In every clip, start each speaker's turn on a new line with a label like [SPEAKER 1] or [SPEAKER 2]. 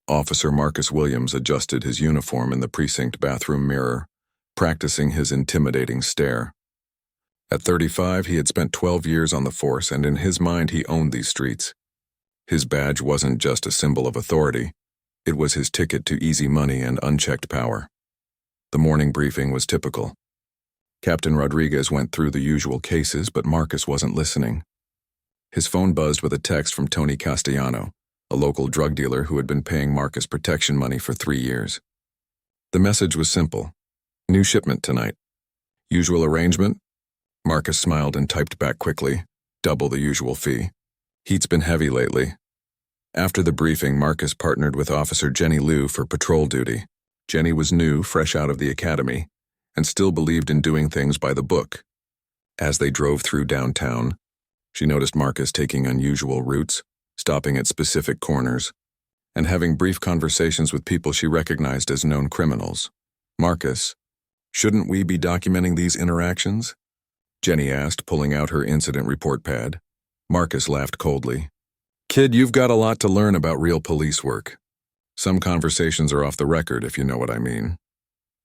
[SPEAKER 1] Officer Marcus Williams adjusted his uniform in the precinct bathroom mirror, practicing his intimidating stare. At 35, he had spent 12 years on the force, and in his mind he owned these streets. His badge wasn't just a symbol of authority, it was his ticket to easy money and unchecked power. The morning briefing was typical. Captain Rodriguez went through the usual cases, but Marcus wasn't listening. His phone buzzed with a text from Tony Castellano, a local drug dealer who had been paying Marcus protection money for 3 years. The message was simple. New shipment tonight. Usual arrangement? Marcus smiled and typed back quickly. Double the usual fee. Heat's been heavy lately. After the briefing, Marcus partnered with Officer Jenny Liu for patrol duty. Jenny was new, fresh out of the academy, and still believed in doing things by the book. As they drove through downtown, she noticed Marcus taking unusual routes, stopping at specific corners, and having brief conversations with people she recognized as known criminals. Marcus, shouldn't we be documenting these interactions? Jenny asked, pulling out her incident report pad. Marcus laughed coldly. Kid, you've got a lot to learn about real police work. Some conversations are off the record, if you know what I mean.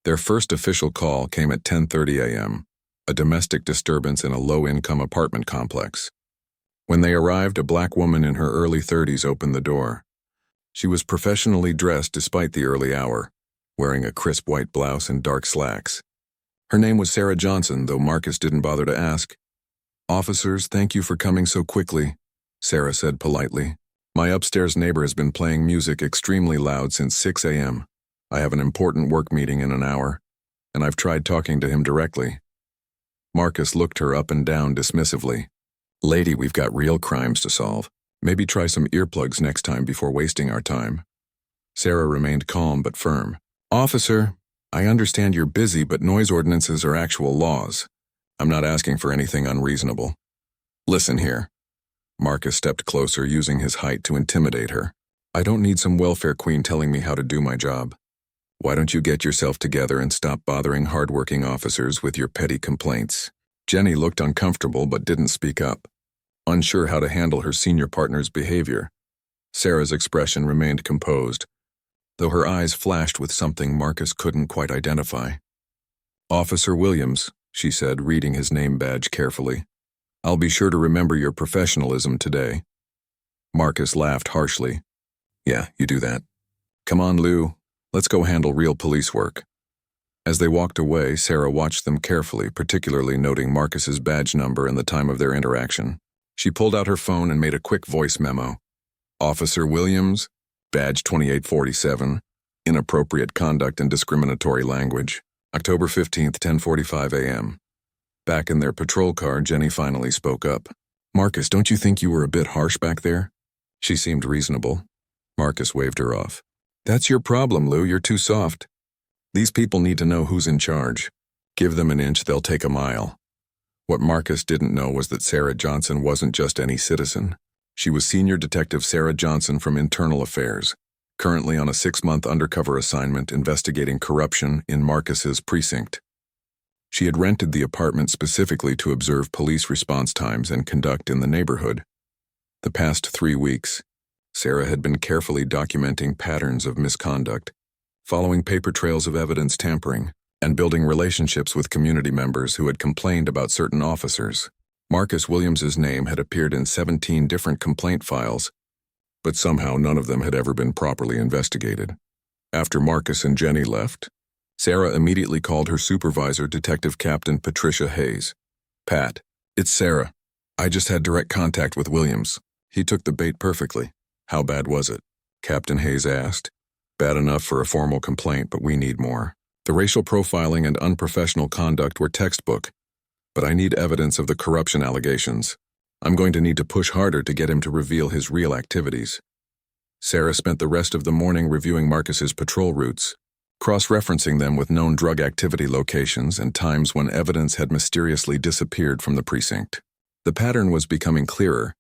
[SPEAKER 1] Their first official call came at 10:30 a.m., a domestic disturbance in a low-income apartment complex. When they arrived, a black woman in her early 30s opened the door. She was professionally dressed despite the early hour, wearing a crisp white blouse and dark slacks. Her name was Sarah Johnson, though Marcus didn't bother to ask. Officers, thank you for coming so quickly, Sarah said politely. My upstairs neighbor has been playing music extremely loud since 6 a.m. I have an important work meeting in an hour, and I've tried talking to him directly. Marcus looked her up and down dismissively. Lady, we've got real crimes to solve. Maybe try some earplugs next time before wasting our time. Sarah remained calm but firm. Officer, I understand you're busy, but noise ordinances are actual laws. I'm not asking for anything unreasonable. Listen here. Marcus stepped closer, using his height to intimidate her. I don't need some welfare queen telling me how to do my job. Why don't you get yourself together and stop bothering hardworking officers with your petty complaints? Jenny looked uncomfortable but didn't speak up, unsure how to handle her senior partner's behavior. Sarah's expression remained composed, though her eyes flashed with something Marcus couldn't quite identify. Officer Williams, she said, reading his name badge carefully. I'll be sure to remember your professionalism today. Marcus laughed harshly. Yeah, you do that. Come on, Lou. Let's go handle real police work. As they walked away, Sarah watched them carefully, particularly noting Marcus's badge number and the time of their interaction. She pulled out her phone and made a quick voice memo. Officer Williams, badge 2847, inappropriate conduct and discriminatory language. October 15th, 10:45 a.m. Back in their patrol car, Jenny finally spoke up. Marcus, don't you think you were a bit harsh back there? She seemed reasonable. Marcus waved her off. That's your problem, Lou. You're too soft. These people need to know who's in charge. Give them an inch, they'll take a mile. What Marcus didn't know was that Sarah Johnson wasn't just any citizen. She was Senior Detective Sarah Johnson from Internal Affairs, currently on a 6-month undercover assignment investigating corruption in Marcus's precinct. She had rented the apartment specifically to observe police response times and conduct in the neighborhood. The past 3 weeks, Sarah had been carefully documenting patterns of misconduct, following paper trails of evidence tampering, and building relationships with community members who had complained about certain officers. Marcus Williams's name had appeared in 17 different complaint files, but somehow none of them had ever been properly investigated. After Marcus and Jenny left, Sarah immediately called her supervisor, Detective Captain Patricia Hayes. Pat, it's Sarah. I just had direct contact with Williams. He took the bait perfectly. How bad was it? Captain Hayes asked. Bad enough for a formal complaint, but we need more. The racial profiling and unprofessional conduct were textbook, but I need evidence of the corruption allegations. I'm going to need to push harder to get him to reveal his real activities. Sarah spent the rest of the morning reviewing Marcus's patrol routes, cross-referencing them with known drug activity locations and times when evidence had mysteriously disappeared from the precinct. The pattern was becoming clearer,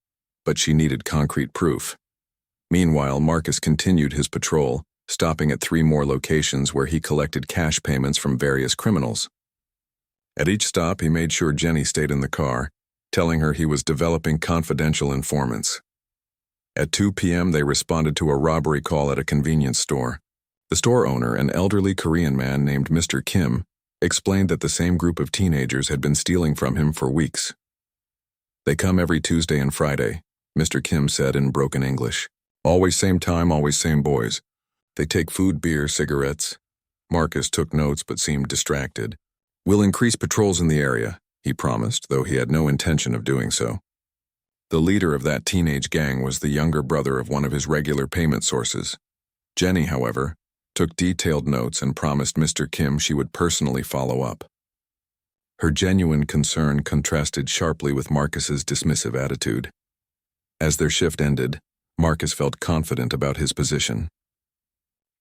[SPEAKER 1] but she needed concrete proof. Meanwhile, Marcus continued his patrol, stopping at 3 more locations where he collected cash payments from various criminals. At each stop, he made sure Jenny stayed in the car, telling her he was developing confidential informants. At 2 p.m., they responded to a robbery call at a convenience store. The store owner, an elderly Korean man named Mr. Kim, explained that the same group of teenagers had been stealing from him for weeks. "They come every Tuesday and Friday," Mr. Kim said in broken English. "Always same time, always same boys. They take food, beer, cigarettes." Marcus took notes but seemed distracted. "We'll increase patrols in the area," he promised, though he had no intention of doing so. The leader of that teenage gang was the younger brother of one of his regular payment sources. Jenny, however, took detailed notes and promised Mr. Kim she would personally follow up. Her genuine concern contrasted sharply with Marcus's dismissive attitude. As their shift ended, Marcus felt confident about his position.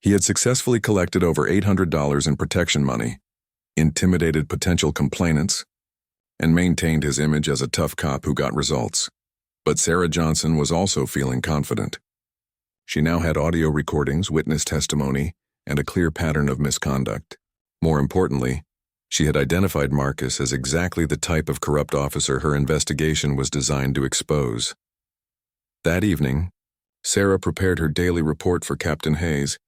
[SPEAKER 1] He had successfully collected over $800 in protection money, intimidated potential complainants, and maintained his image as a tough cop who got results. But Sarah Johnson was also feeling confident. She now had audio recordings, witness testimony, and a clear pattern of misconduct. More importantly, she had identified Marcus as exactly the type of corrupt officer her investigation was designed to expose. That evening, Sarah prepared her daily report for Captain Hayes,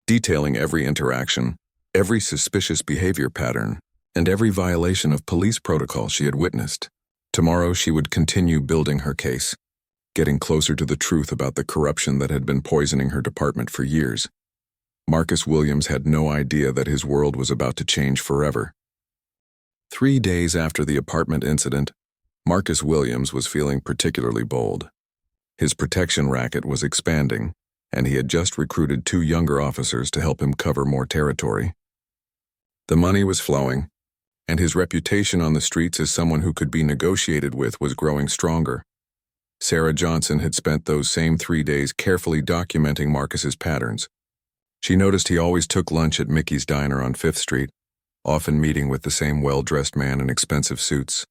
[SPEAKER 1] detailing every interaction, every suspicious behavior pattern, and every violation of police protocol she had witnessed. Tomorrow she would continue building her case, getting closer to the truth about the corruption that had been poisoning her department for years. Marcus Williams had no idea that his world was about to change forever. 3 days after the apartment incident, Marcus Williams was feeling particularly bold. His protection racket was expanding, and he had just recruited 2 younger officers to help him cover more territory. The money was flowing, and his reputation on the streets as someone who could be negotiated with was growing stronger. Sarah Johnson had spent those same 3 days carefully documenting Marcus's patterns. She noticed he always took lunch at Mickey's Diner on 5th Street, often meeting with the same well-dressed man in expensive suits.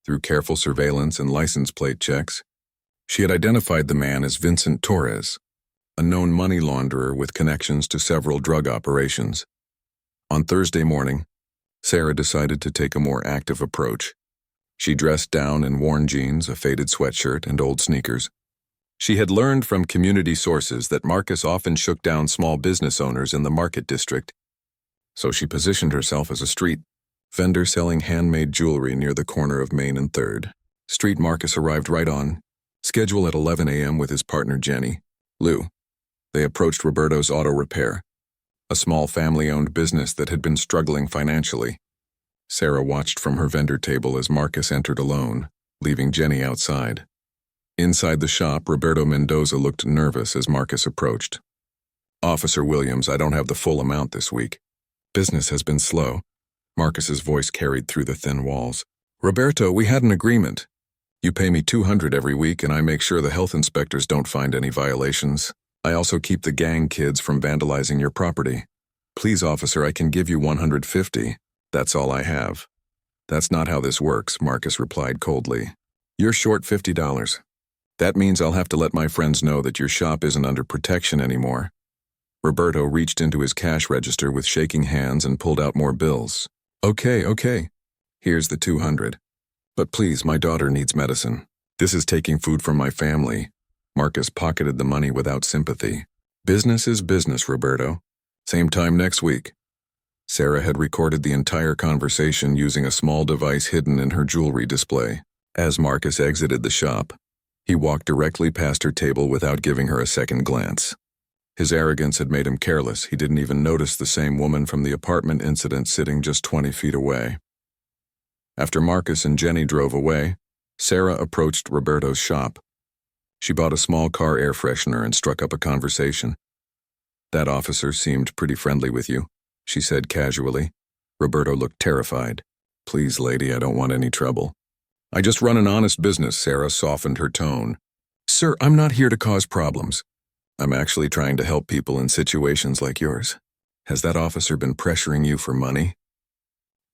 [SPEAKER 1] Through careful surveillance and license plate checks, she had identified the man as Vincent Torres, a known money launderer with connections to several drug operations. On Thursday morning, Sarah decided to take a more active approach. She dressed down in worn jeans, a faded sweatshirt, and old sneakers. She had learned from community sources that Marcus often shook down small business owners in the market district, so she positioned herself as a street vendor selling handmade jewelry near the corner of Main and 3rd. Street Marcus arrived right on schedule at 11 a.m. with his partner Jenny, Lou. They approached Roberto's Auto Repair, a small family-owned business that had been struggling financially. Sarah watched from her vendor table as Marcus entered alone, leaving Jenny outside. Inside the shop, Roberto Mendoza looked nervous as Marcus approached. "Officer Williams, I don't have the full amount this week. Business has been slow." Marcus's voice carried through the thin walls. "Roberto, we had an agreement. You pay me $200 every week and I make sure the health inspectors don't find any violations. I also keep the gang kids from vandalizing your property. Please, officer, I can give you $150. That's all I have." "That's not how this works," Marcus replied coldly. "You're short $50. That means I'll have to let my friends know that your shop isn't under protection anymore." Roberto reached into his cash register with shaking hands and pulled out more bills. Okay. Here's the $200. But please, my daughter needs medicine. This is taking food from my family." Marcus pocketed the money without sympathy. "Business is business, Roberto. Same time next week." Sarah had recorded the entire conversation using a small device hidden in her jewelry display. As Marcus exited the shop, he walked directly past her table without giving her a second glance. His arrogance had made him careless. He didn't even notice the same woman from the apartment incident sitting just 20 feet away. After Marcus and Jenny drove away, Sarah approached Roberto's shop. She bought a small car air freshener and struck up a conversation. "That officer seemed pretty friendly with you," she said casually. Roberto looked terrified. "Please, lady, I don't want any trouble." "I just run an honest business," Sarah softened her tone. "Sir, I'm not here to cause problems. I'm actually trying to help people in situations like yours. Has that officer been pressuring you for money?"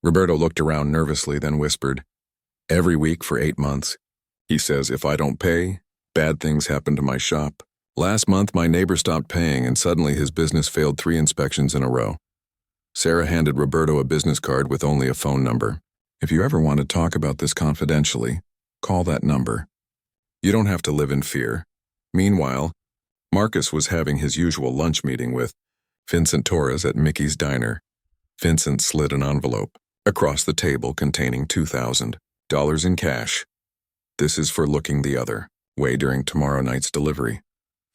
[SPEAKER 1] Roberto looked around nervously, then whispered, "Every week for 8 months. He says if I don't pay, bad things happen to my shop. Last month my neighbor stopped paying and suddenly his business failed 3 inspections in a row." Sarah handed Roberto a business card with only a phone number. "If you ever want to talk about this confidentially, call that number. You don't have to live in fear. Meanwhile, Marcus was having his usual lunch meeting with Vincent Torres at Mickey's Diner. Vincent slid an envelope across the table containing $2,000 in cash. "This is for looking the other way during tomorrow night's delivery,"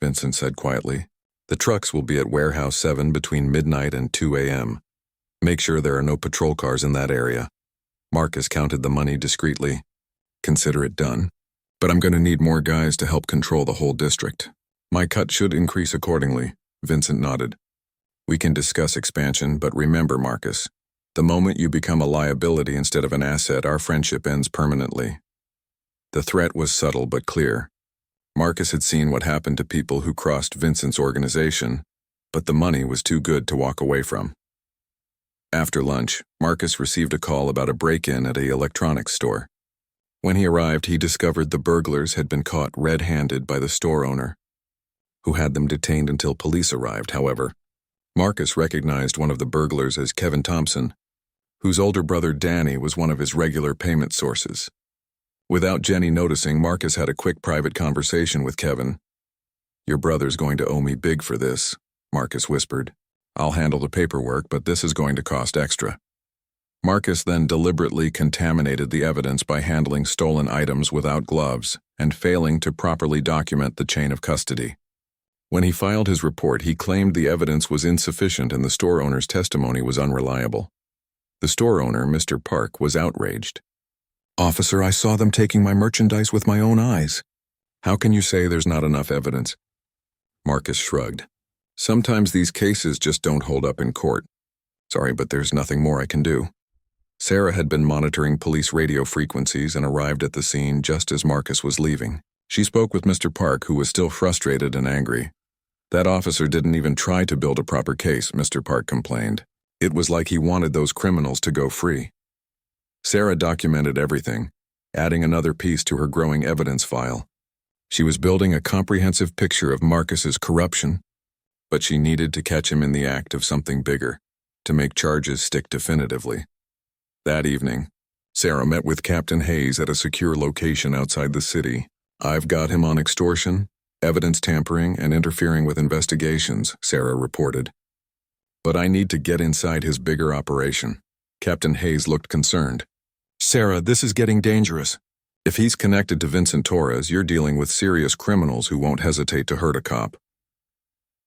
[SPEAKER 1] Vincent said quietly. "The trucks will be at Warehouse 7 between midnight and 2 a.m. Make sure there are no patrol cars in that area." Marcus counted the money discreetly. "Consider it done. But I'm going to need more guys to help control the whole district. My cut should increase accordingly," Vincent nodded. "We can discuss expansion, but remember, Marcus, the moment you become a liability instead of an asset, our friendship ends permanently." The threat was subtle but clear. Marcus had seen what happened to people who crossed Vincent's organization, but the money was too good to walk away from. After lunch, Marcus received a call about a break-in at an electronics store. When he arrived, he discovered the burglars had been caught red-handed by the store owner, who had them detained until police arrived. However, Marcus recognized one of the burglars as Kevin Thompson, whose older brother Danny was one of his regular payment sources. Without Jenny noticing, Marcus had a quick private conversation with Kevin. "Your brother's going to owe me big for this," Marcus whispered. "I'll handle the paperwork, but this is going to cost extra." Marcus then deliberately contaminated the evidence by handling stolen items without gloves and failing to properly document the chain of custody. When he filed his report, he claimed the evidence was insufficient and the store owner's testimony was unreliable. The store owner, Mr. Park, was outraged. "Officer, I saw them taking my merchandise with my own eyes. How can you say there's not enough evidence?" Marcus shrugged. "Sometimes these cases just don't hold up in court. Sorry, but there's nothing more I can do." Sarah had been monitoring police radio frequencies and arrived at the scene just as Marcus was leaving. She spoke with Mr. Park, who was still frustrated and angry. "That officer didn't even try to build a proper case," Mr. Park complained. "It was like he wanted those criminals to go free." Sarah documented everything, adding another piece to her growing evidence file. She was building a comprehensive picture of Marcus's corruption, but she needed to catch him in the act of something bigger, to make charges stick definitively. That evening, Sarah met with Captain Hayes at a secure location outside the city. "I've got him on extortion, evidence tampering, and interfering with investigations," Sarah reported. "But I need to get inside his bigger operation." Captain Hayes looked concerned. "Sarah, this is getting dangerous. If he's connected to Vincent Torres, you're dealing with serious criminals who won't hesitate to hurt a cop."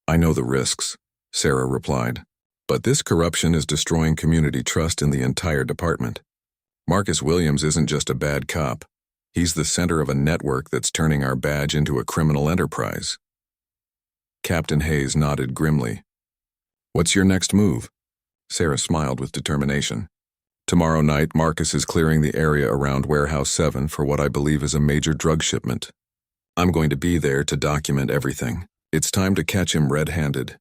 [SPEAKER 1] "I know the risks," Sarah replied. "But this corruption is destroying community trust in the entire department. Marcus Williams isn't just a bad cop. He's the center of a network that's turning our badge into a criminal enterprise." Captain Hayes nodded grimly. "What's your next move?" Sarah smiled with determination. "Tomorrow night, Marcus is clearing the area around Warehouse 7 for what I believe is a major drug shipment. I'm going to be there to document everything. It's time to catch him red-handed."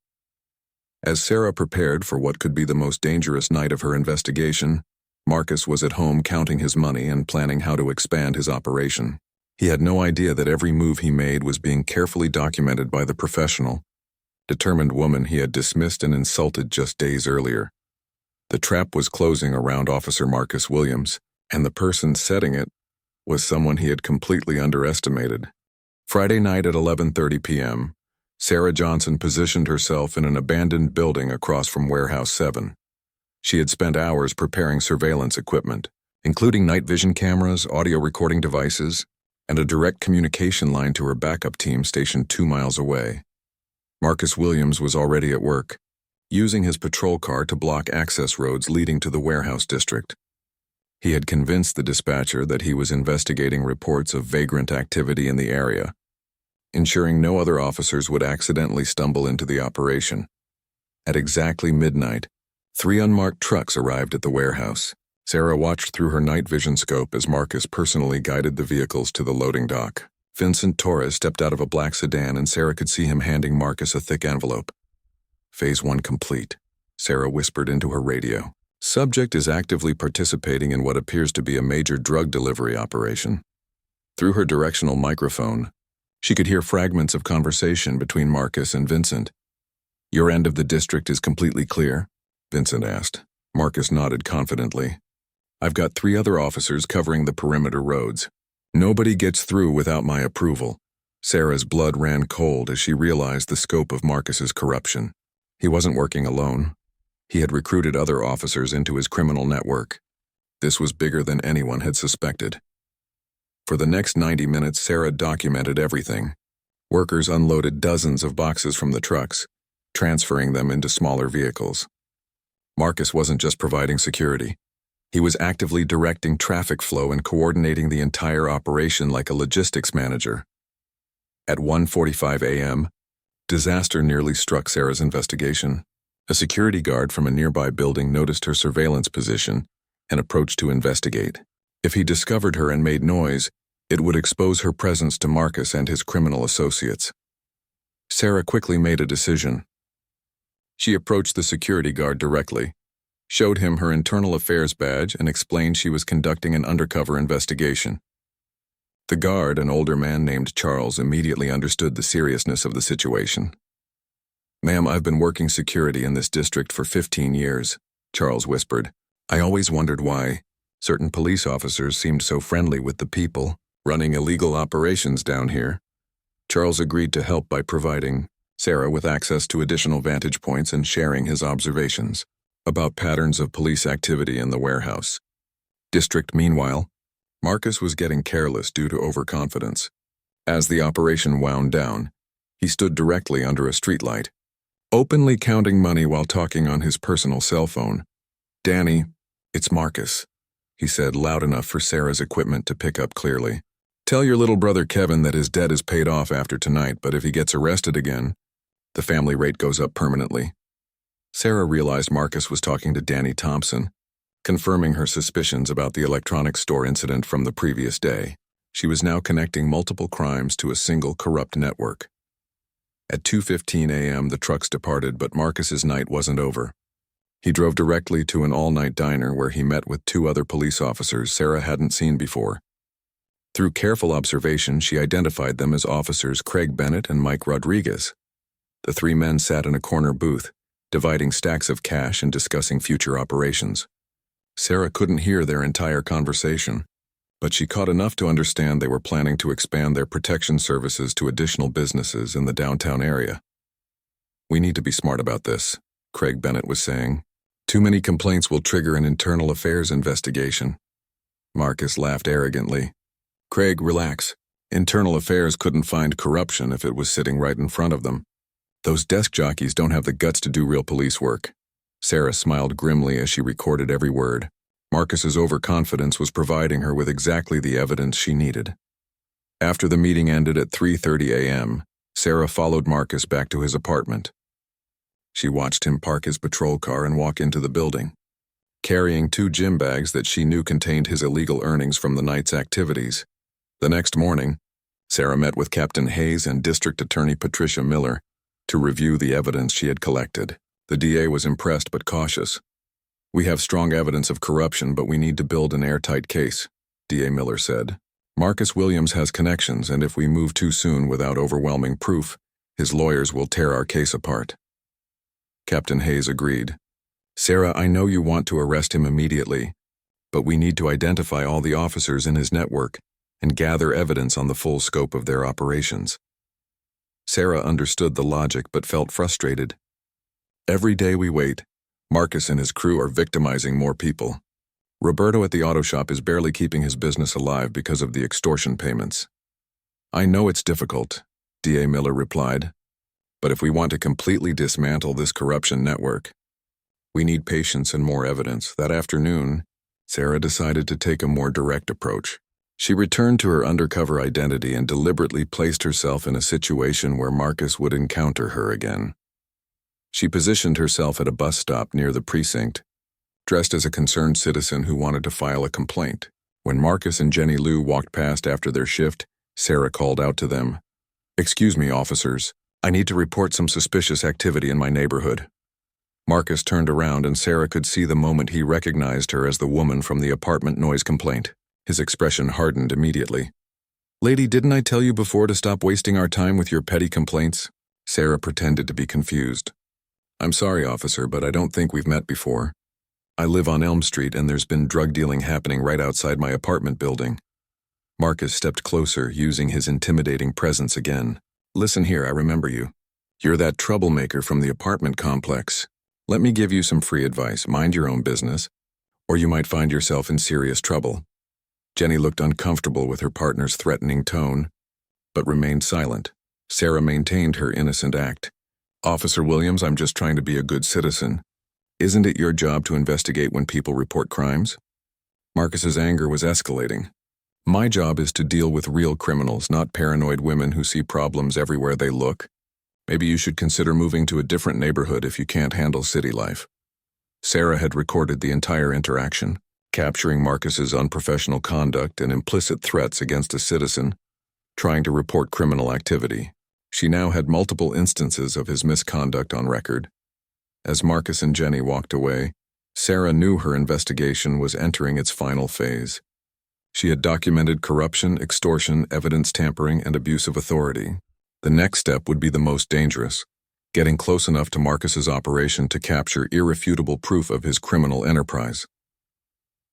[SPEAKER 1] As Sarah prepared for what could be the most dangerous night of her investigation, Marcus was at home counting his money and planning how to expand his operation. He had no idea that every move he made was being carefully documented by the professional, determined woman he had dismissed and insulted just days earlier. The trap was closing around Officer Marcus Williams, and the person setting it was someone he had completely underestimated. Friday night at 11:30 p.m., Sarah Johnson positioned herself in an abandoned building across from Warehouse 7. She had spent hours preparing surveillance equipment, including night vision cameras, audio recording devices, and a direct communication line to her backup team stationed 2 miles away. Marcus Williams was already at work, using his patrol car to block access roads leading to the warehouse district. He had convinced the dispatcher that he was investigating reports of vagrant activity in the area, ensuring no other officers would accidentally stumble into the operation. At exactly midnight, 3 unmarked trucks arrived at the warehouse. Sarah watched through her night vision scope as Marcus personally guided the vehicles to the loading dock. Vincent Torres stepped out of a black sedan and Sarah could see him handing Marcus a thick envelope. "Phase 1 complete," Sarah whispered into her radio. "Subject is actively participating in what appears to be a major drug delivery operation." Through her directional microphone, she could hear fragments of conversation between Marcus and Vincent. "Your end of the district is completely clear?" Vincent asked. Marcus nodded confidently. "I've got 3 other officers covering the perimeter roads. Nobody gets through without my approval. Sarah's blood ran cold as she realized the scope of Marcus's corruption. He wasn't working alone. He had recruited other officers into his criminal network. This was bigger than anyone had suspected. For the next 90 minutes, Sarah documented everything. Workers unloaded dozens of boxes from the trucks, transferring them into smaller vehicles. Marcus wasn't just providing security. He was actively directing traffic flow and coordinating the entire operation like a logistics manager. At 1:45 a.m., disaster nearly struck Sarah's investigation. A security guard from a nearby building noticed her surveillance position and approached to investigate. If he discovered her and made noise, it would expose her presence to Marcus and his criminal associates. Sarah quickly made a decision. She approached the security guard directly, showed him her internal affairs badge, and explained she was conducting an undercover investigation. The guard, an older man named Charles, immediately understood the seriousness of the situation. "Ma'am, I've been working security in this district for 15 years, Charles whispered. "I always wondered why certain police officers seemed so friendly with the people running illegal operations down here." Charles agreed to help by providing Sarah with access to additional vantage points and sharing his observations about patterns of police activity in the warehouse district. Meanwhile, Marcus was getting careless due to overconfidence. As the operation wound down, he stood directly under a streetlight, openly counting money while talking on his personal cell phone. "Danny, it's Marcus," he said loud enough for Sarah's equipment to pick up clearly. "Tell your little brother Kevin that his debt is paid off after tonight, but if he gets arrested again, the family rate goes up permanently." Sarah realized Marcus was talking to Danny Thompson, confirming her suspicions about the electronics store incident from the previous day. She was now connecting multiple crimes to a single corrupt network. At 2:15 a.m., the trucks departed, but Marcus's night wasn't over. He drove directly to an all-night diner where he met with two other police officers Sarah hadn't seen before. Through careful observation, she identified them as officers Craig Bennett and Mike Rodriguez. The three men sat in a corner booth, dividing stacks of cash and discussing future operations. Sarah couldn't hear their entire conversation, but she caught enough to understand they were planning to expand their protection services to additional businesses in the downtown area. "We need to be smart about this," Craig Bennett was saying. "Too many complaints will trigger an internal affairs investigation." Marcus laughed arrogantly. "Craig, relax. Internal affairs couldn't find corruption if it was sitting right in front of them. Those desk jockeys don't have the guts to do real police work." Sarah smiled grimly as she recorded every word. Marcus's overconfidence was providing her with exactly the evidence she needed. After the meeting ended at 3:30 a.m., Sarah followed Marcus back to his apartment. She watched him park his patrol car and walk into the building, carrying two gym bags that she knew contained his illegal earnings from the night's activities. The next morning, Sarah met with Captain Hayes and District Attorney Patricia Miller to review the evidence she had collected. The DA was impressed but cautious. "We have strong evidence of corruption, but we need to build an airtight case," DA Miller said. "Marcus Williams has connections, and if we move too soon without overwhelming proof, his lawyers will tear our case apart." Captain Hayes agreed. "Sarah, I know you want to arrest him immediately, but we need to identify all the officers in his network and gather evidence on the full scope of their operations." Sarah understood the logic but felt frustrated. "Every day we wait, Marcus and his crew are victimizing more people. Roberto at the auto shop is barely keeping his business alive because of the extortion payments." "I know it's difficult," DA Miller replied, "but if we want to completely dismantle this corruption network, we need patience and more evidence." That afternoon, Sarah decided to take a more direct approach. She returned to her undercover identity and deliberately placed herself in a situation where Marcus would encounter her again. She positioned herself at a bus stop near the precinct, dressed as a concerned citizen who wanted to file a complaint. When Marcus and Jenny Lou walked past after their shift, Sarah called out to them, "Excuse me, officers. I need to report some suspicious activity in my neighborhood." Marcus turned around and Sarah could see the moment he recognized her as the woman from the apartment noise complaint. His expression hardened immediately. "Lady, didn't I tell you before to stop wasting our time with your petty complaints?" Sarah pretended to be confused. "I'm sorry, officer, but I don't think we've met before. I live on Elm Street and there's been drug dealing happening right outside my apartment building." Marcus stepped closer, using his intimidating presence again. Listen here, I remember you. You're that troublemaker from the apartment complex. Let me give you some free advice. Mind your own business, or you might find yourself in serious trouble. Jenny looked uncomfortable with her partner's threatening tone, but remained silent. Sarah maintained her innocent act. Officer Williams, I'm just trying to be a good citizen. Isn't it your job to investigate when people report crimes? Marcus's anger was escalating. My job is to deal with real criminals, not paranoid women who see problems everywhere they look. Maybe you should consider moving to a different neighborhood if you can't handle city life. Sarah had recorded the entire interaction, capturing Marcus's unprofessional conduct and implicit threats against a citizen trying to report criminal activity. She now had multiple instances of his misconduct on record. As Marcus and Jenny walked away, Sarah knew her investigation was entering its final phase. She had documented corruption, extortion, evidence tampering, and abuse of authority. The next step would be the most dangerous, getting close enough to Marcus's operation to capture irrefutable proof of his criminal enterprise.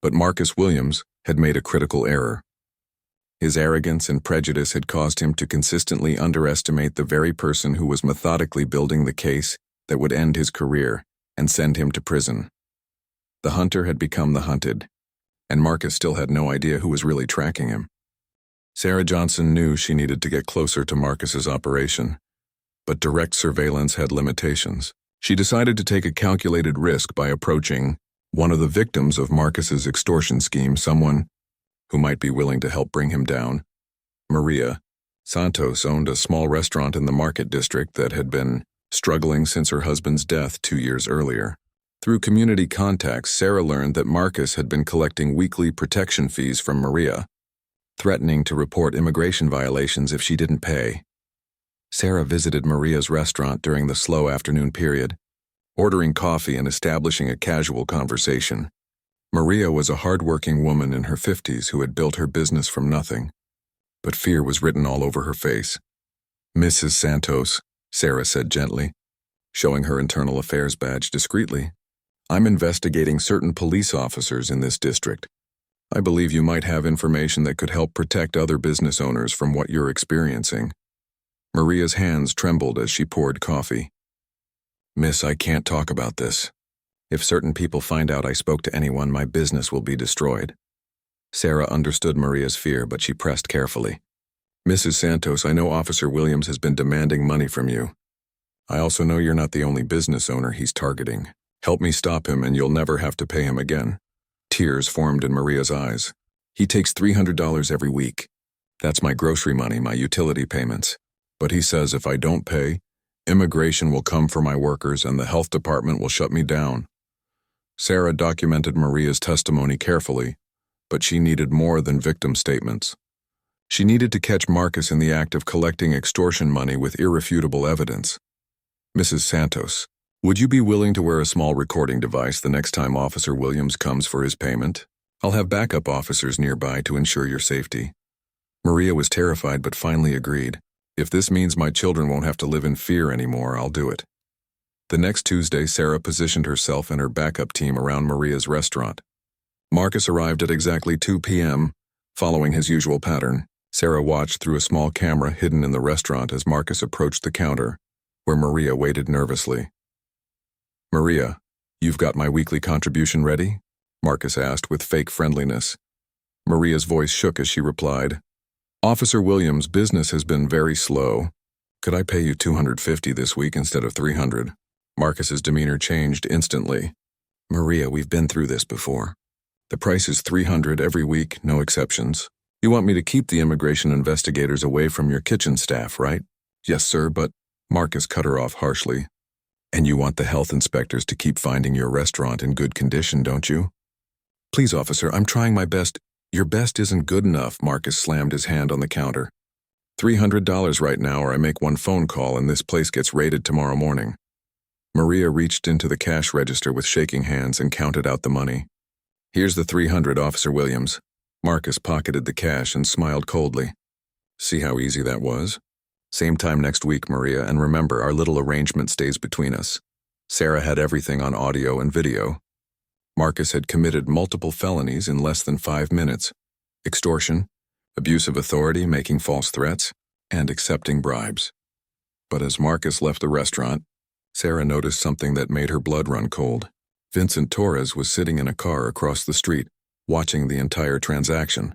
[SPEAKER 1] But Marcus Williams had made a critical error. His arrogance and prejudice had caused him to consistently underestimate the very person who was methodically building the case that would end his career and send him to prison. The hunter had become the hunted, and Marcus still had no idea who was really tracking him. Sarah Johnson knew she needed to get closer to Marcus's operation, but direct surveillance had limitations. She decided to take a calculated risk by approaching one of the victims of Marcus's extortion scheme, someone who might be willing to help bring him down. Maria Santos owned a small restaurant in the Market District that had been struggling since her husband's death 2 years earlier. Through community contacts, Sarah learned that Marcus had been collecting weekly protection fees from Maria, threatening to report immigration violations if she didn't pay. Sarah visited Maria's restaurant during the slow afternoon period, ordering coffee and establishing a casual conversation. Maria was a hard-working woman in her 50s who had built her business from nothing, but fear was written all over her face. Mrs. Santos, Sarah said gently, showing her internal affairs badge discreetly. I'm investigating certain police officers in this district. I believe you might have information that could help protect other business owners from what you're experiencing. Maria's hands trembled as she poured coffee. Miss, I can't talk about this. If certain people find out I spoke to anyone, my business will be destroyed. Sarah understood Maria's fear, but she pressed carefully. Mrs. Santos, I know Officer Williams has been demanding money from you. I also know you're not the only business owner he's targeting. Help me stop him and you'll never have to pay him again. Tears formed in Maria's eyes. He takes $300 every week. That's my grocery money, my utility payments. But he says if I don't pay, immigration will come for my workers and the health department will shut me down. Sarah documented Maria's testimony carefully, but she needed more than victim statements. She needed to catch Marcus in the act of collecting extortion money with irrefutable evidence. Mrs. Santos, would you be willing to wear a small recording device the next time Officer Williams comes for his payment? I'll have backup officers nearby to ensure your safety. Maria was terrified but finally agreed. If this means my children won't have to live in fear anymore, I'll do it. The next Tuesday, Sarah positioned herself and her backup team around Maria's restaurant. Marcus arrived at exactly 2 p.m., following his usual pattern. Sarah watched through a small camera hidden in the restaurant as Marcus approached the counter, where Maria waited nervously. Maria, you've got my weekly contribution ready? Marcus asked with fake friendliness. Maria's voice shook as she replied, Officer Williams' business has been very slow. Could I pay you $250 this week instead of $300? Marcus's demeanor changed instantly. Maria, we've been through this before. The price is $300 every week, no exceptions. You want me to keep the immigration investigators away from your kitchen staff, right? Yes, sir, but Marcus cut her off harshly. And you want the health inspectors to keep finding your restaurant in good condition, don't you? Please, officer, I'm trying my best. Your best isn't good enough, Marcus slammed his hand on the counter. $300 right now or I make one phone call and this place gets raided tomorrow morning. Maria reached into the cash register with shaking hands and counted out the money. Here's the $300, Officer Williams. Marcus pocketed the cash and smiled coldly. See how easy that was? Same time next week, Maria, and remember, our little arrangement stays between us. Sarah had everything on audio and video. Marcus had committed multiple felonies in less than 5 minutes. Extortion, abuse of authority, making false threats, and accepting bribes. But as Marcus left the restaurant, Sarah noticed something that made her blood run cold. Vincent Torres was sitting in a car across the street, watching the entire transaction.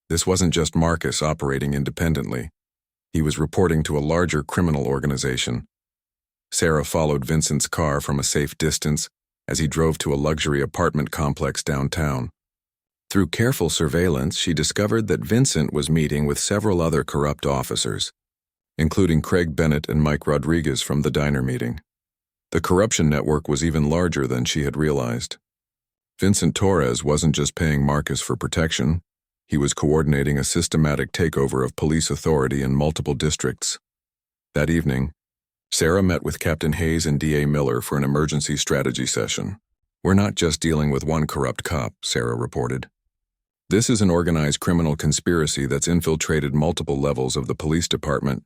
[SPEAKER 1] This wasn't just Marcus operating independently. He was reporting to a larger criminal organization. Sarah followed Vincent's car from a safe distance as he drove to a luxury apartment complex downtown. Through careful surveillance, she discovered that Vincent was meeting with several other corrupt officers, including Craig Bennett and Mike Rodriguez from the diner meeting. The corruption network was even larger than she had realized. Vincent Torres wasn't just paying Marcus for protection, he was coordinating a systematic takeover of police authority in multiple districts. That evening, Sarah met with Captain Hayes and D.A. Miller for an emergency strategy session. "We're not just dealing with one corrupt cop," Sarah reported. "This is an organized criminal conspiracy that's infiltrated multiple levels of the police department."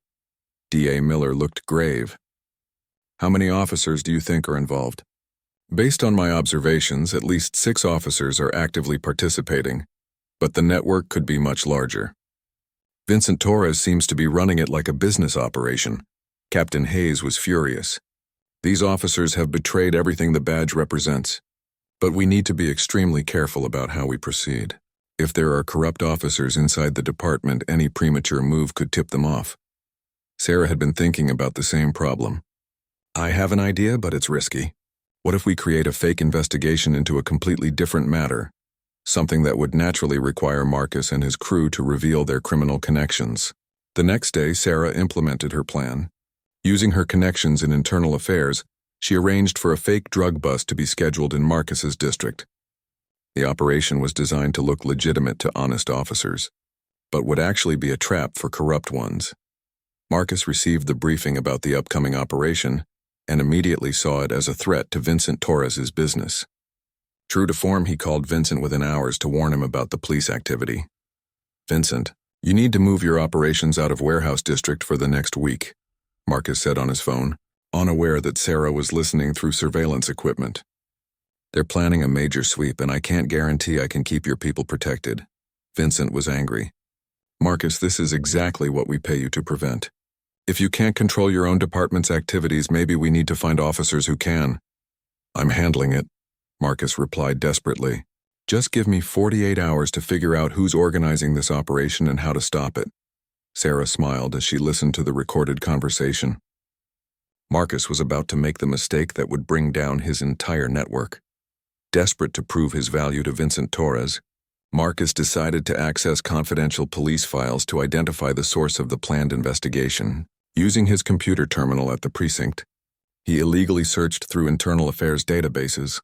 [SPEAKER 1] D.A. Miller looked grave. "How many officers do you think are involved?" "Based on my observations, at least 6 officers are actively participating, but the network could be much larger. Vincent Torres seems to be running it like a business operation." Captain Hayes was furious. "These officers have betrayed everything the badge represents. But we need to be extremely careful about how we proceed. If there are corrupt officers inside the department, any premature move could tip them off." Sarah had been thinking about the same problem. "I have an idea, but it's risky. What if we create a fake investigation into a completely different matter? Something that would naturally require Marcus and his crew to reveal their criminal connections." The next day, Sarah implemented her plan. Using her connections in internal affairs, she arranged for a fake drug bust to be scheduled in Marcus's district. The operation was designed to look legitimate to honest officers, but would actually be a trap for corrupt ones. Marcus received the briefing about the upcoming operation and immediately saw it as a threat to Vincent Torres's business. True to form, he called Vincent within hours to warn him about the police activity. "Vincent, you need to move your operations out of Warehouse District for the next week," Marcus said on his phone, unaware that Sarah was listening through surveillance equipment. "They're planning a major sweep, and I can't guarantee I can keep your people protected." Vincent was angry. "Marcus, this is exactly what we pay you to prevent. If you can't control your own department's activities, maybe we need to find officers who can." "I'm handling it," Marcus replied desperately. "Just give me 48 hours to figure out who's organizing this operation and how to stop it." Sarah smiled as she listened to the recorded conversation. Marcus was about to make the mistake that would bring down his entire network. Desperate to prove his value to Vincent Torres, Marcus decided to access confidential police files to identify the source of the planned investigation. Using his computer terminal at the precinct, he illegally searched through internal affairs databases,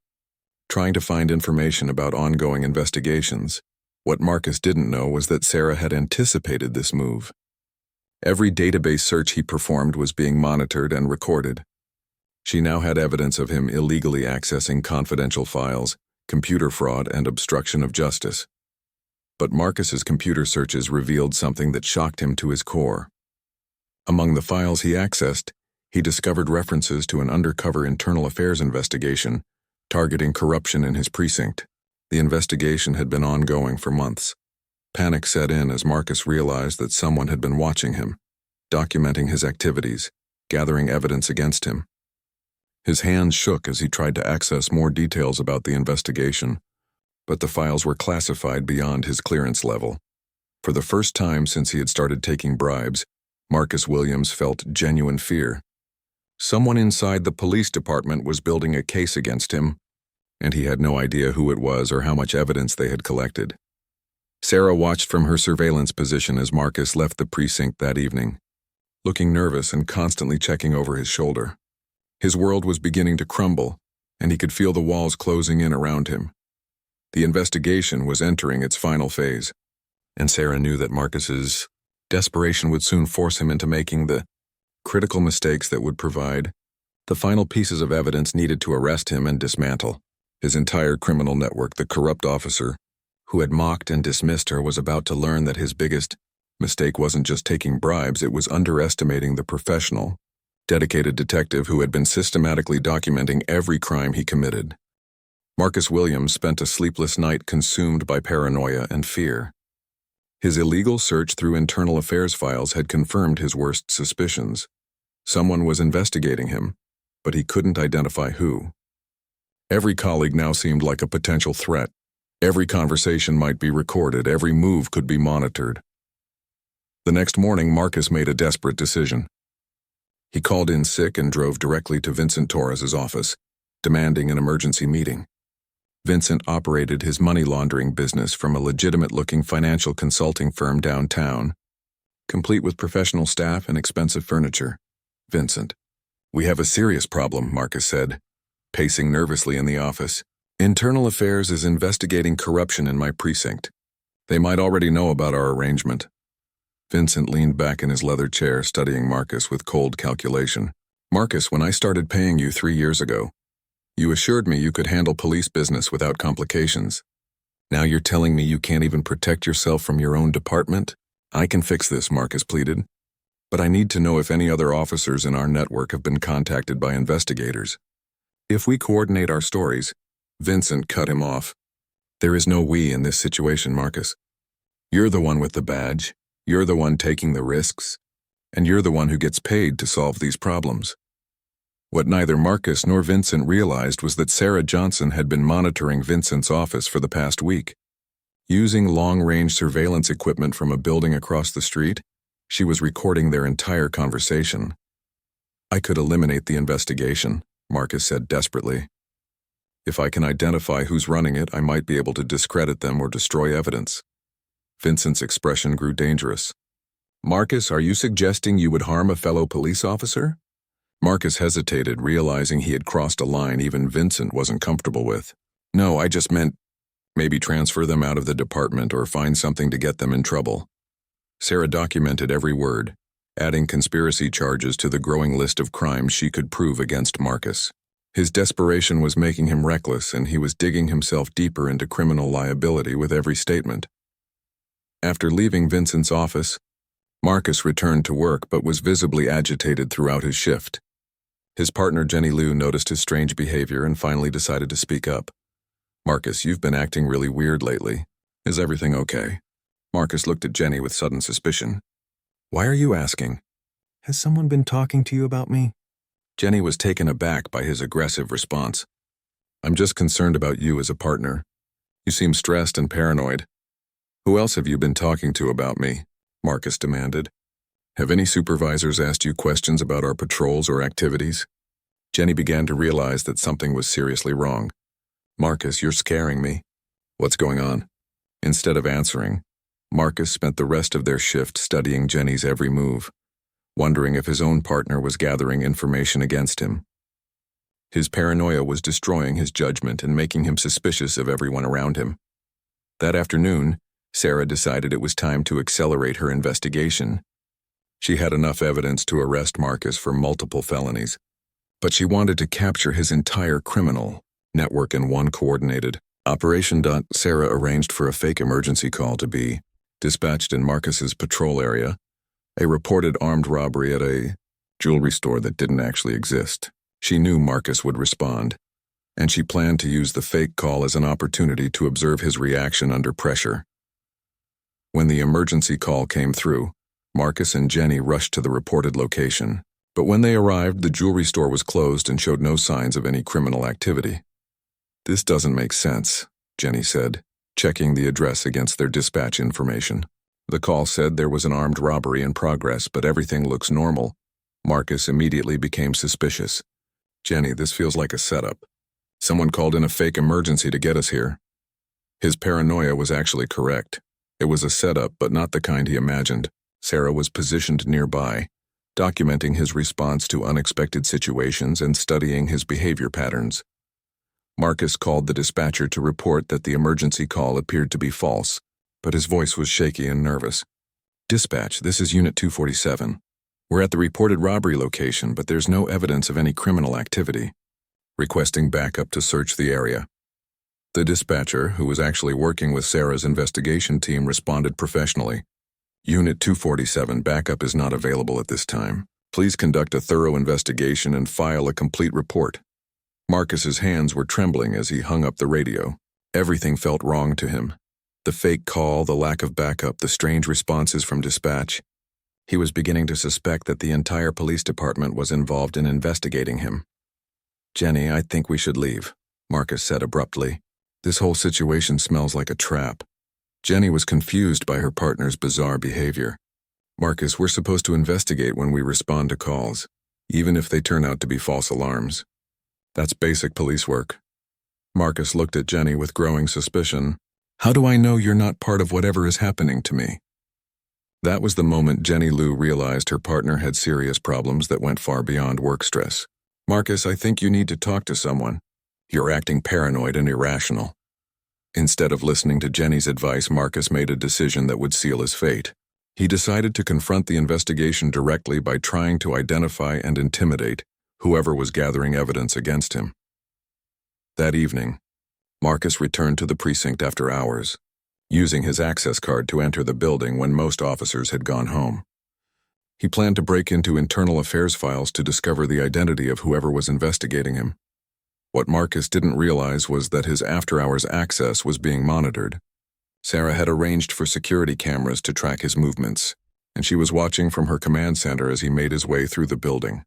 [SPEAKER 1] trying to find information about ongoing investigations. What Marcus didn't know was that Sarah had anticipated this move. Every database search he performed was being monitored and recorded. She now had evidence of him illegally accessing confidential files, computer fraud, and obstruction of justice. But Marcus's computer searches revealed something that shocked him to his core. Among the files he accessed, he discovered references to an undercover internal affairs investigation targeting corruption in his precinct. The investigation had been ongoing for months. Panic set in as Marcus realized that someone had been watching him, documenting his activities, gathering evidence against him. His hands shook as he tried to access more details about the investigation, but the files were classified beyond his clearance level. For the first time since he had started taking bribes, Marcus Williams felt genuine fear. Someone inside the police department was building a case against him, and he had no idea who it was or how much evidence they had collected. Sarah watched from her surveillance position as Marcus left the precinct that evening, looking nervous and constantly checking over his shoulder. His world was beginning to crumble, and he could feel the walls closing in around him. The investigation was entering its final phase, and Sarah knew that Marcus's desperation would soon force him into making the critical mistakes that would provide the final pieces of evidence needed to arrest him and dismantle his entire criminal network. The corrupt officer who had mocked and dismissed her was about to learn that his biggest mistake wasn't just taking bribes, it was underestimating the professional, dedicated detective who had been systematically documenting every crime he committed. Marcus Williams spent a sleepless night consumed by paranoia and fear. His illegal search through internal affairs files had confirmed his worst suspicions. Someone was investigating him, but he couldn't identify who. Every colleague now seemed like a potential threat. Every conversation might be recorded, every move could be monitored. The next morning, Marcus made a desperate decision. He called in sick and drove directly to Vincent Torres's office, demanding an emergency meeting. Vincent operated his money laundering business from a legitimate-looking financial consulting firm downtown, complete with professional staff and expensive furniture. "Vincent, we have a serious problem," Marcus said, pacing nervously in the office. "Internal Affairs is investigating corruption in my precinct. They might already know about our arrangement." Vincent leaned back in his leather chair, studying Marcus with cold calculation. "Marcus, when I started paying you 3 years ago, you assured me you could handle police business without complications. Now you're telling me you can't even protect yourself from your own department?" "I can fix this," Marcus pleaded. "But I need to know if any other officers in our network have been contacted by investigators. If we coordinate our stories—" Vincent cut him off. "There is no we in this situation, Marcus. You're the one with the badge, you're the one taking the risks, and you're the one who gets paid to solve these problems." What neither Marcus nor Vincent realized was that Sarah Johnson had been monitoring Vincent's office for the past week. Using long-range surveillance equipment from a building across the street, she was recording their entire conversation. "I could eliminate the investigation," Marcus said desperately. "If I can identify who's running it, I might be able to discredit them or destroy evidence." Vincent's expression grew dangerous. "Marcus, are you suggesting you would harm a fellow police officer?" Marcus hesitated, realizing he had crossed a line even Vincent wasn't comfortable with. "No, I just meant maybe transfer them out of the department or find something to get them in trouble." Sarah documented every word, adding conspiracy charges to the growing list of crimes she could prove against Marcus. His desperation was making him reckless, and he was digging himself deeper into criminal liability with every statement. After leaving Vincent's office, Marcus returned to work but was visibly agitated throughout his shift. His partner Jenny Lou noticed his strange behavior and finally decided to speak up. "Marcus, you've been acting really weird lately. Is everything okay?" Marcus looked at Jenny with sudden suspicion. "Why are you asking? Has someone been talking to you about me?" Jenny was taken aback by his aggressive response. "I'm just concerned about you as a partner. You seem stressed and paranoid." "Who else have you been talking to about me?" Marcus demanded. "Have any supervisors asked you questions about our patrols or activities?" Jenny began to realize that something was seriously wrong. "Marcus, you're scaring me. What's going on?" Instead of answering, Marcus spent the rest of their shift studying Jenny's every move, wondering if his own partner was gathering information against him. His paranoia was destroying his judgment and making him suspicious of everyone around him. That afternoon, Sarah decided it was time to accelerate her investigation. She had enough evidence to arrest Marcus for multiple felonies, but she wanted to capture his entire criminal network in one coordinated operation. Sarah arranged for a fake emergency call to be dispatched in Marcus's patrol area, a reported armed robbery at a jewelry store that didn't actually exist. She knew Marcus would respond, and she planned to use the fake call as an opportunity to observe his reaction under pressure. When the emergency call came through, Marcus and Jenny rushed to the reported location, but when they arrived, the jewelry store was closed and showed no signs of any criminal activity. "This doesn't make sense," Jenny said, checking the address against their dispatch information. "The call said there was an armed robbery in progress, but everything looks normal." Marcus immediately became suspicious. "Jenny, this feels like a setup. Someone called in a fake emergency to get us here." His paranoia was actually correct. It was a setup, but not the kind he imagined. Sarah was positioned nearby, documenting his response to unexpected situations and studying his behavior patterns. Marcus called the dispatcher to report that the emergency call appeared to be false, but his voice was shaky and nervous. "Dispatch, this is Unit 247. We're at the reported robbery location, but there's no evidence of any criminal activity. Requesting backup to search the area." The dispatcher, who was actually working with Sarah's investigation team, responded professionally. "Unit 247, backup is not available at this time. Please conduct a thorough investigation and file a complete report." Marcus's hands were trembling as he hung up the radio. Everything felt wrong to him. The fake call, the lack of backup, the strange responses from dispatch. He was beginning to suspect that the entire police department was involved in investigating him. "Jenny, I think we should leave," Marcus said abruptly. "This whole situation smells like a trap." Jenny was confused by her partner's bizarre behavior. "Marcus, we're supposed to investigate when we respond to calls, even if they turn out to be false alarms. That's basic police work." Marcus looked at Jenny with growing suspicion. "How do I know you're not part of whatever is happening to me?" That was the moment Jenny Lou realized her partner had serious problems that went far beyond work stress. "Marcus, I think you need to talk to someone. You're acting paranoid and irrational." Instead of listening to Jenny's advice, Marcus made a decision that would seal his fate. He decided to confront the investigation directly by trying to identify and intimidate whoever was gathering evidence against him. That evening, Marcus returned to the precinct after hours, using his access card to enter the building when most officers had gone home. He planned to break into internal affairs files to discover the identity of whoever was investigating him. What Marcus didn't realize was that his after-hours access was being monitored. Sarah had arranged for security cameras to track his movements, and she was watching from her command center as he made his way through the building.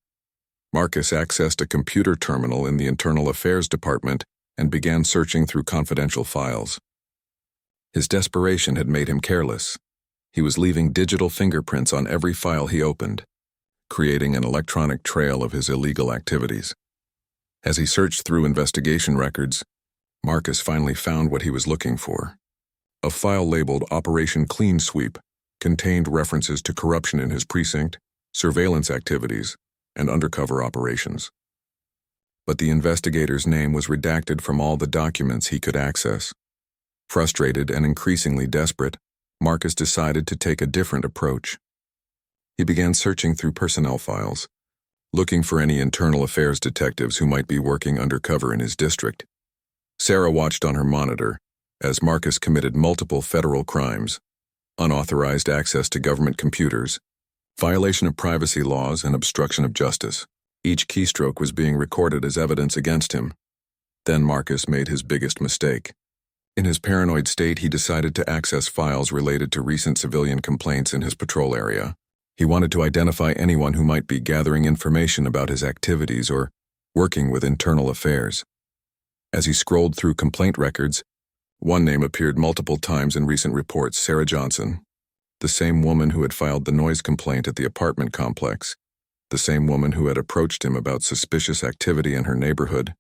[SPEAKER 1] Marcus accessed a computer terminal in the Internal Affairs Department and began searching through confidential files. His desperation had made him careless. He was leaving digital fingerprints on every file he opened, creating an electronic trail of his illegal activities. As he searched through investigation records, Marcus finally found what he was looking for. A file labeled Operation Clean Sweep contained references to corruption in his precinct, surveillance activities, and undercover operations. But the investigator's name was redacted from all the documents he could access. Frustrated and increasingly desperate, Marcus decided to take a different approach. He began searching through personnel files, looking for any internal affairs detectives who might be working undercover in his district. Sarah watched on her monitor as Marcus committed multiple federal crimes: unauthorized access to government computers, violation of privacy laws, and obstruction of justice. Each keystroke was being recorded as evidence against him. Then Marcus made his biggest mistake. In his paranoid state, he decided to access files related to recent civilian complaints in his patrol area. He wanted to identify anyone who might be gathering information about his activities or working with internal affairs. As he scrolled through complaint records, one name appeared multiple times in recent reports: Sarah Johnson, the same woman who had filed the noise complaint at the apartment complex, the same woman who had approached him about suspicious activity in her neighborhood.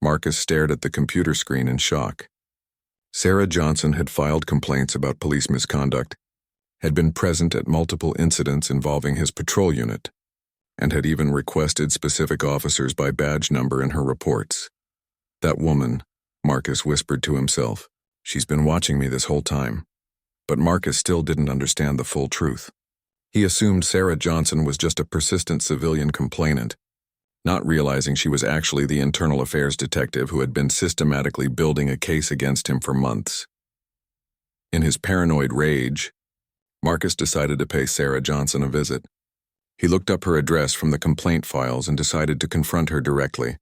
[SPEAKER 1] Marcus stared at the computer screen in shock. Sarah Johnson had filed complaints about police misconduct, had been present at multiple incidents involving his patrol unit, and had even requested specific officers by badge number in her reports. That woman, Marcus whispered to himself. She's been watching me this whole time. But Marcus still didn't understand the full truth. He assumed Sarah Johnson was just a persistent civilian complainant, not realizing she was actually the internal affairs detective who had been systematically building a case against him for months. In his paranoid rage, Marcus decided to pay Sarah Johnson a visit. He looked up her address from the complaint files and decided to confront her directly,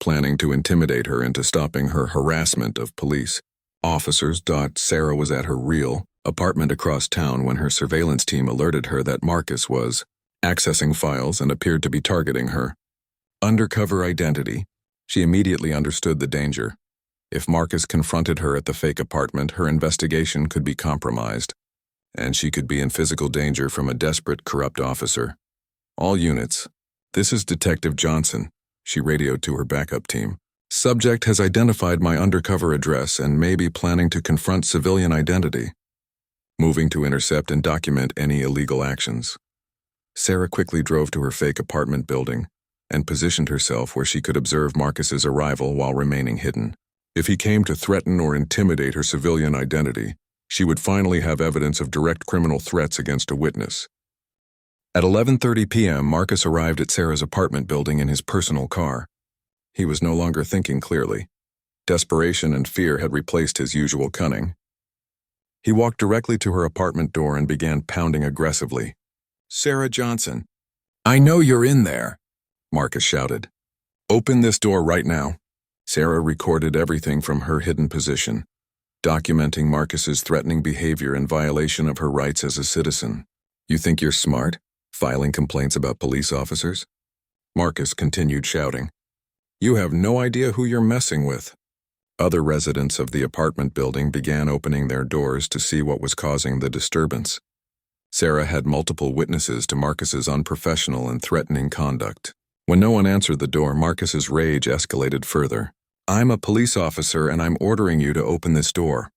[SPEAKER 1] planning to intimidate her into stopping her harassment of police officers. Sarah was at her real apartment across town when her surveillance team alerted her that Marcus was accessing files and appeared to be targeting her. Undercover identity. She immediately understood the danger. If Marcus confronted her at the fake apartment, her investigation could be compromised, and she could be in physical danger from a desperate, corrupt officer. "All units, this is Detective Johnson," she radioed to her backup team. "Subject has identified my undercover address and may be planning to confront civilian identity. Moving to intercept and document any illegal actions." Sarah quickly drove to her fake apartment building and positioned herself where she could observe Marcus's arrival while remaining hidden. If he came to threaten or intimidate her civilian identity, she would finally have evidence of direct criminal threats against a witness. At 11:30 p.m., Marcus arrived at Sarah's apartment building in his personal car. He was no longer thinking clearly. Desperation and fear had replaced his usual cunning. He walked directly to her apartment door and began pounding aggressively. "Sarah Johnson, I know you're in there," Marcus shouted. "Open this door right now." Sarah recorded everything from her hidden position. documenting Marcus's threatening behavior in violation of her rights as a citizen. "You think you're smart, filing complaints about police officers?" Marcus continued shouting. "You have no idea who you're messing with." Other residents of the apartment building began opening their doors to see what was causing the disturbance. Sarah had multiple witnesses to Marcus's unprofessional and threatening conduct. When no one answered the door, Marcus's rage escalated further. "I'm a police officer and I'm ordering you to open this door.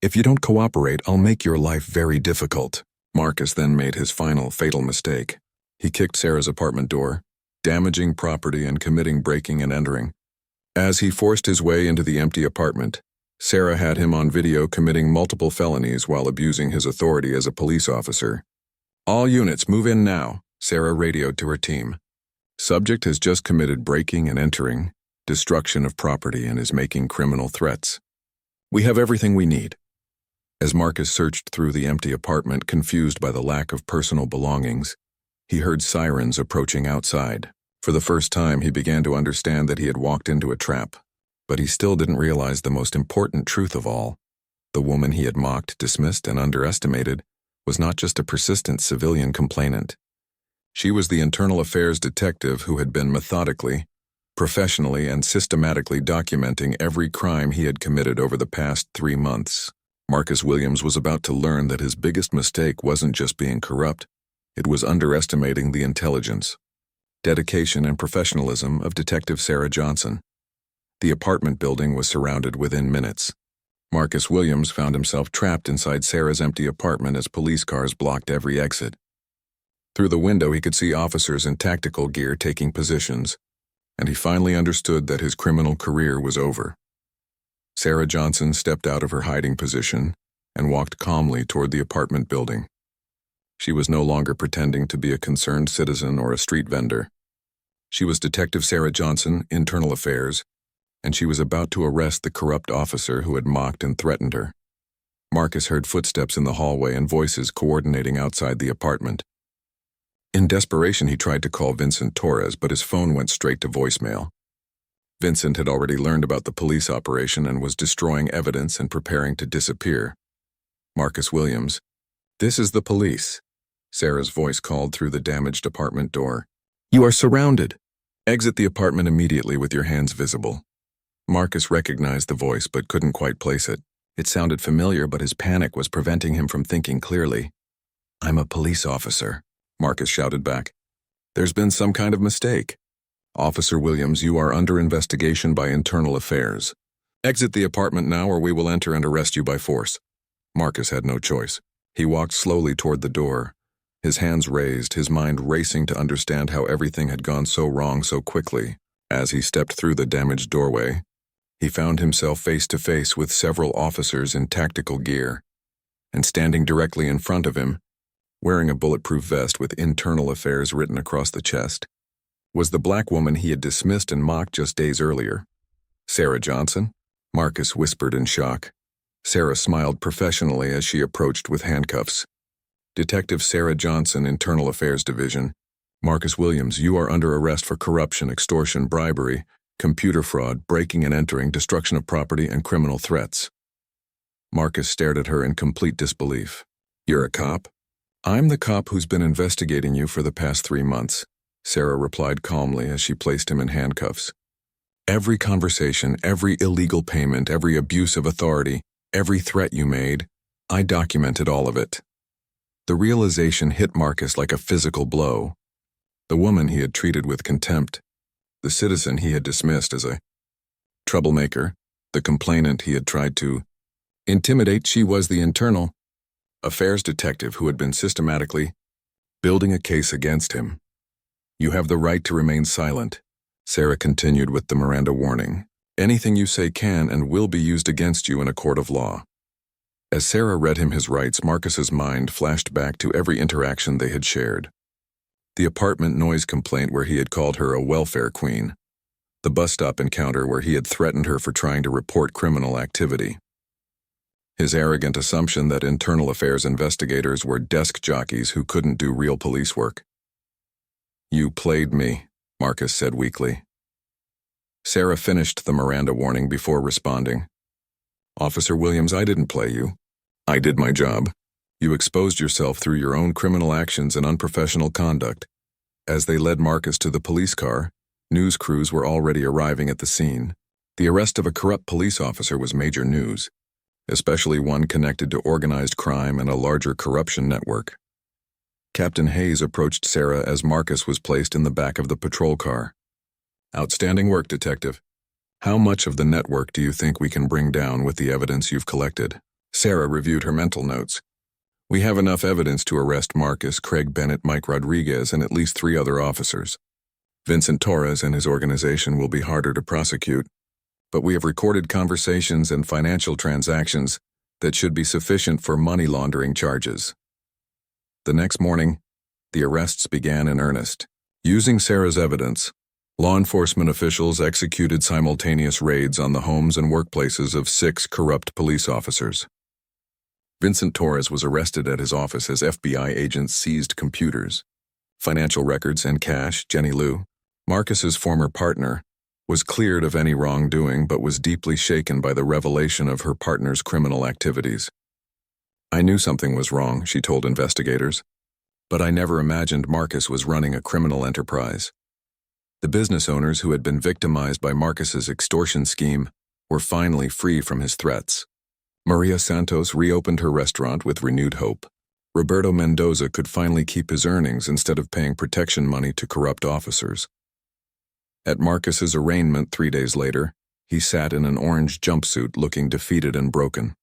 [SPEAKER 1] If you don't cooperate, I'll make your life very difficult." Marcus then made his final fatal mistake. He kicked Sarah's apartment door, damaging property and committing breaking and entering. As he forced his way into the empty apartment, Sarah had him on video committing multiple felonies while abusing his authority as a police officer. "All units, move in now," Sarah radioed to her team. "Subject has just committed breaking and entering, destruction of property, and is making criminal threats. We have everything we need." As Marcus searched through the empty apartment, confused by the lack of personal belongings, he heard sirens approaching outside. For the first time, he began to understand that he had walked into a trap. But he still didn't realize the most important truth of all. The woman he had mocked, dismissed, and underestimated was not just a persistent civilian complainant. She was the internal affairs detective who had been methodically, professionally, and systematically documenting every crime he had committed over the past 3 months. Marcus Williams was about to learn that his biggest mistake wasn't just being corrupt, it was underestimating the intelligence, dedication, and professionalism of Detective Sarah Johnson. The apartment building was surrounded within minutes. Marcus Williams found himself trapped inside Sarah's empty apartment as police cars blocked every exit. Through the window, he could see officers in tactical gear taking positions, and he finally understood that his criminal career was over. Sarah Johnson stepped out of her hiding position and walked calmly toward the apartment building. She was no longer pretending to be a concerned citizen or a street vendor. She was Detective Sarah Johnson, Internal Affairs, and she was about to arrest the corrupt officer who had mocked and threatened her. Marcus heard footsteps in the hallway and voices coordinating outside the apartment. In desperation, he tried to call Vincent Torres, but his phone went straight to voicemail. Vincent had already learned about the police operation and was destroying evidence and preparing to disappear. "Marcus Williams, this is the police," Sarah's voice called through the damaged apartment door. "You are surrounded. Exit the apartment immediately with your hands visible." Marcus recognized the voice but couldn't quite place it. It sounded familiar, but his panic was preventing him from thinking clearly. "I'm a police officer," Marcus shouted back. "There's been some kind of mistake. Officer Williams, you are under investigation by Internal Affairs. Exit the apartment now or we will enter and arrest you by force." Marcus had no choice. He walked slowly toward the door, his hands raised, his mind racing to understand how everything had gone so wrong so quickly. As he stepped through the damaged doorway, he found himself face to face with several officers in tactical gear, and standing directly in front of him, wearing a bulletproof vest with Internal Affairs written across the chest, was the black woman he had dismissed and mocked just days earlier. "Sarah Johnson?" Marcus whispered in shock. Sarah smiled professionally as she approached with handcuffs. "Detective Sarah Johnson, Internal Affairs Division. Marcus Williams, you are under arrest for corruption, extortion, bribery, computer fraud, breaking and entering, destruction of property, and criminal threats." Marcus stared at her in complete disbelief. "You're a cop?" "I'm the cop who's been investigating you for the past 3 months," Sarah replied calmly as she placed him in handcuffs. "Every conversation, every illegal payment, every abuse of authority, every threat you made, I documented all of it." The realization hit Marcus like a physical blow. The woman he had treated with contempt, the citizen he had dismissed as a troublemaker, the complainant he had tried to intimidate, she was the Internal Affairs detective who had been systematically building a case against him. "You have the right to remain silent," Sarah continued with the Miranda warning. "Anything you say can and will be used against you in a court of law." As Sarah read him his rights, Marcus's mind flashed back to every interaction they had shared. The apartment noise complaint where he had called her a welfare queen. The bus stop encounter where he had threatened her for trying to report criminal activity. His arrogant assumption that Internal Affairs investigators were desk jockeys who couldn't do real police work. "You played me," Marcus said weakly. Sarah finished the Miranda warning before responding. Officer Williams, I didn't play you. I did my job. You exposed yourself through your own criminal actions and unprofessional conduct. As they led Marcus to the police car, news crews were already arriving at the scene. The arrest of a corrupt police officer was major news, especially one connected to organized crime and a larger corruption network. Captain Hayes approached Sarah as Marcus was placed in the back of the patrol car. Outstanding work, Detective. How much of the network do you think we can bring down with the evidence you've collected? Sarah reviewed her mental notes. We have enough evidence to arrest Marcus, Craig Bennett, Mike Rodriguez, and at least 3 other officers. Vincent Torres and his organization will be harder to prosecute, but we have recorded conversations and financial transactions that should be sufficient for money laundering charges. The next morning, the arrests began in earnest. Using Sarah's evidence, law enforcement officials executed simultaneous raids on the homes and workplaces of 6 corrupt police officers. Vincent Torres was arrested at his office as FBI agents seized computers, financial records, and cash. Jenny Lou, Marcus's former partner, was cleared of any wrongdoing but was deeply shaken by the revelation of her partner's criminal activities. I knew something was wrong, she told investigators, but I never imagined Marcus was running a criminal enterprise. The business owners who had been victimized by Marcus's extortion scheme were finally free from his threats. Maria Santos reopened her restaurant with renewed hope. Roberto Mendoza could finally keep his earnings instead of paying protection money to corrupt officers. At Marcus's arraignment 3 days later, he sat in an orange jumpsuit looking defeated and broken.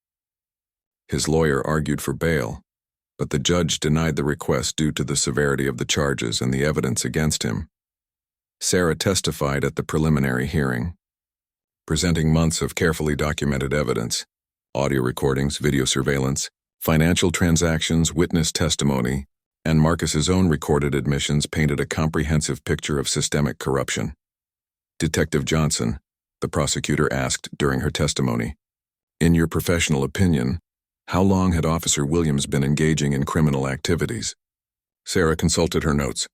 [SPEAKER 1] His lawyer argued for bail, but the judge denied the request due to the severity of the charges and the evidence against him. Sarah testified at the preliminary hearing, presenting months of carefully documented evidence, audio recordings, video surveillance, financial transactions, witness testimony, and Marcus's own recorded admissions painted a comprehensive picture of systemic corruption. Detective Johnson, the prosecutor asked during her testimony, in your professional opinion, how long had Officer Williams been engaging in criminal activities? Sarah consulted her notes.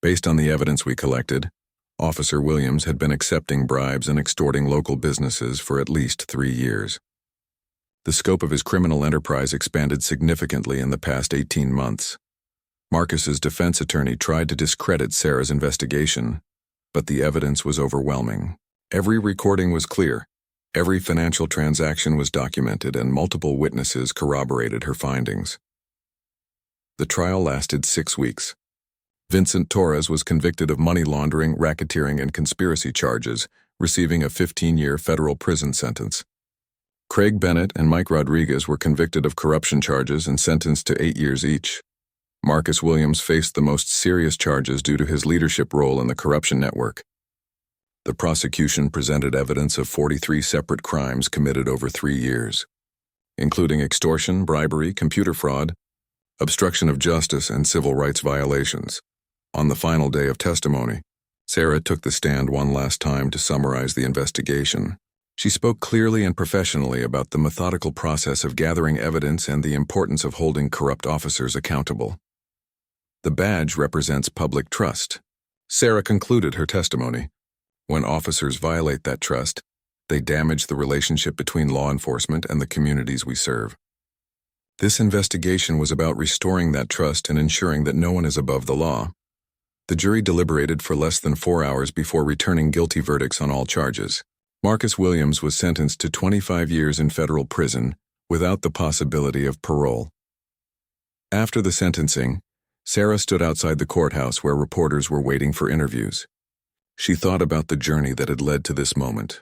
[SPEAKER 1] Based on the evidence we collected, Officer Williams had been accepting bribes and extorting local businesses for at least 3 years. The scope of his criminal enterprise expanded significantly in the past 18 months. Marcus's defense attorney tried to discredit Sarah's investigation, but the evidence was overwhelming. Every recording was clear, every financial transaction was documented, and multiple witnesses corroborated her findings. The trial lasted 6 weeks. Vincent Torres was convicted of money laundering, racketeering, and conspiracy charges, receiving a 15-year federal prison sentence. Craig Bennett and Mike Rodriguez were convicted of corruption charges and sentenced to 8 years each. Marcus Williams faced the most serious charges due to his leadership role in the corruption network. The prosecution presented evidence of 43 separate crimes committed over 3 years, including extortion, bribery, computer fraud, obstruction of justice, and civil rights violations. On the final day of testimony, Sarah took the stand one last time to summarize the investigation. She spoke clearly and professionally about the methodical process of gathering evidence and the importance of holding corrupt officers accountable. The badge represents public trust. Sarah concluded her testimony. When officers violate that trust, they damage the relationship between law enforcement and the communities we serve. This investigation was about restoring that trust and ensuring that no one is above the law. The jury deliberated for less than 4 hours before returning guilty verdicts on all charges. Marcus Williams was sentenced to 25 years in federal prison without the possibility of parole. After the sentencing, Sarah stood outside the courthouse where reporters were waiting for interviews. She thought about the journey that had led to this moment.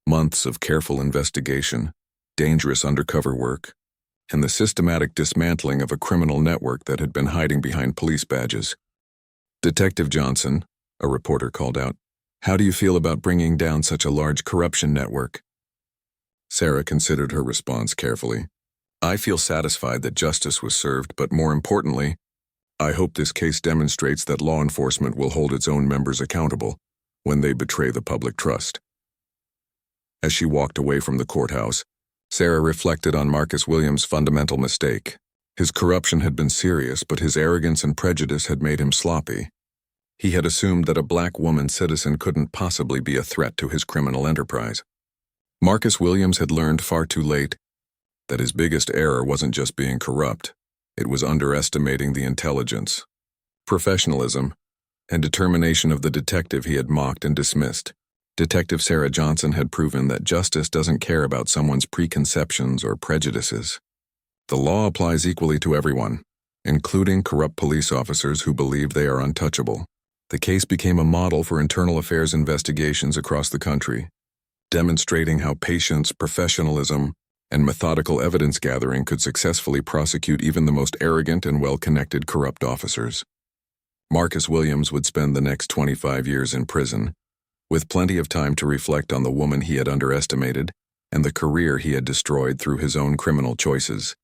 [SPEAKER 1] Months of careful investigation, dangerous undercover work, and the systematic dismantling of a criminal network that had been hiding behind police badges. Detective Johnson, a reporter called out, how do you feel about bringing down such a large corruption network? Sarah considered her response carefully. I feel satisfied that justice was served, but more importantly, I hope this case demonstrates that law enforcement will hold its own members accountable when they betray the public trust. As she walked away from the courthouse, Sarah reflected on Marcus Williams' fundamental mistake. His corruption had been serious, but his arrogance and prejudice had made him sloppy. He had assumed that a black woman citizen couldn't possibly be a threat to his criminal enterprise. Marcus Williams had learned far too late that his biggest error wasn't just being corrupt, it was underestimating the intelligence, professionalism, and determination of the detective he had mocked and dismissed. Detective Sarah Johnson had proven that justice doesn't care about someone's preconceptions or prejudices. The law applies equally to everyone, including corrupt police officers who believe they are untouchable. The case became a model for internal affairs investigations across the country, demonstrating how patience, professionalism, and methodical evidence gathering could successfully prosecute even the most arrogant and well-connected corrupt officers. Marcus Williams would spend the next 25 years in prison, with plenty of time to reflect on the woman he had underestimated and the career he had destroyed through his own criminal choices.